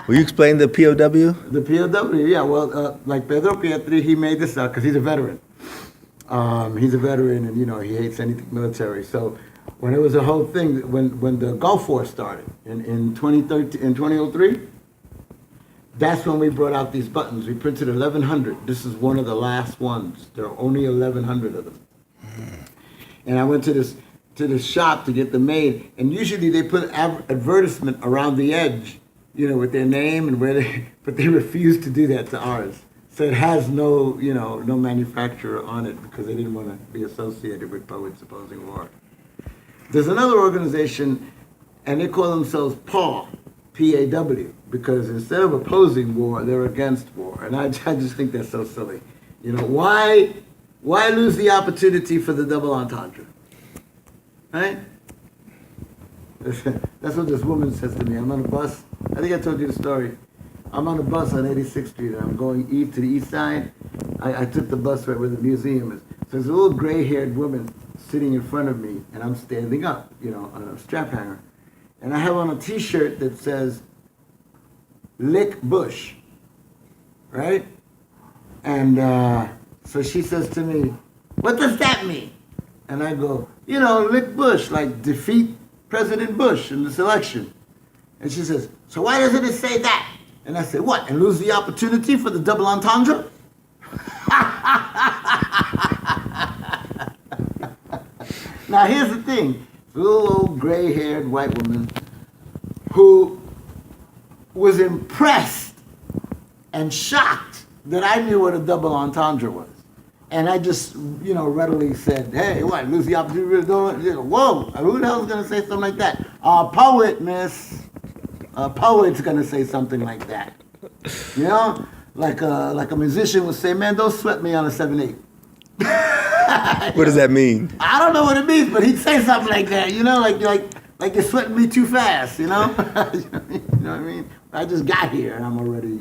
Will you explain the POW? The POW, yeah. Well, like Pedro Pietri, he made this up because he's a veteran. He's a veteran, and he hates anything military. So when it was a whole thing, when the Gulf War started in 2003, that's when we brought out these buttons. We printed 1,100. This is one of the last ones. There are only 1,100 of them. And I went to this shop to get them made, and usually they put advertisement around the edge, with their name and but they refused to do that to ours. So it has no manufacturer on it because they didn't want to be associated with poets opposing war. There's another organization, and they call themselves PAW, P-A-W, because instead of opposing war, they're against war. And I just think that's so silly. Why lose the opportunity for the double entendre? Right? That's what this woman says to me. I'm on a bus. I think I told you the story. I'm on a bus on 86th Street, and I'm going to the east side. I took the bus right where the museum is. So there's a little gray-haired woman sitting in front of me, and I'm standing up, on a strap hanger. And I have on a T-shirt that says, "Lick Bush," right? And so she says to me, "What does that mean?" And I go, "Lick Bush, like defeat President Bush in this election." And she says, "So why doesn't it say that?" And I say, "What, and lose the opportunity for the double entendre?" Now here's the thing. A little old gray-haired white woman who was impressed and shocked that I knew what a double entendre was. And I just, readily said, "Hey, what, lose the opportunity? Whoa, who the hell is going to say something like that?" A poet, miss. A poet's going to say something like that. Like a musician would say, "Man, don't sweat me on a 7/8." What does that mean? I don't know what it means, but he'd say something like that, like you're sweating me too fast, You know what I mean? I just got here and I'm already,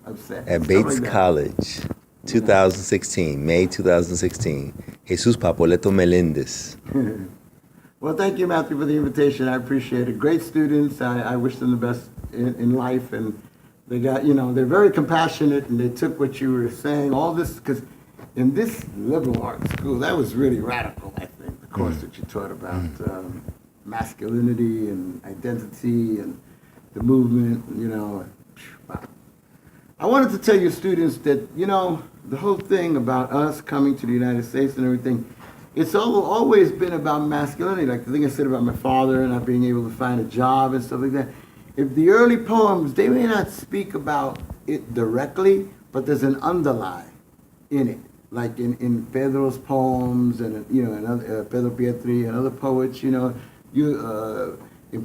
upset. At Bates College, 2016, May 2016, Jesús Papoleto Meléndez. Well, thank you, Matthew, for the invitation. I appreciate it. Great students. I wish them the best in life, and they got, they're very compassionate, and they took what you were saying, all this, because in this liberal arts school, that was really radical, I think, the course that you taught about masculinity and identity and the movement, Wow. I wanted to tell your students that, the whole thing about us coming to the United States and everything, it's always been about masculinity. Like the thing I said about my father and not being able to find a job and stuff like that. If the early poems, they may not speak about it directly, but there's an underlie in it. Like in Pedro's poems and Pedro Pietri and other poets, in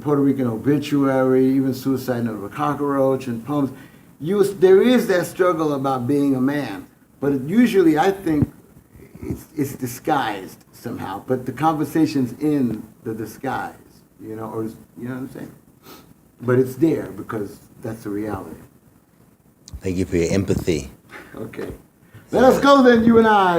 Puerto Rican obituary, even Suicide Note of a Cockroach and poems, there is that struggle about being a man. But usually I think it's disguised somehow. But the conversation's in the disguise, or you know what I'm saying? But it's there because that's the reality. Thank you for your empathy. Okay. Let us go then, you and I.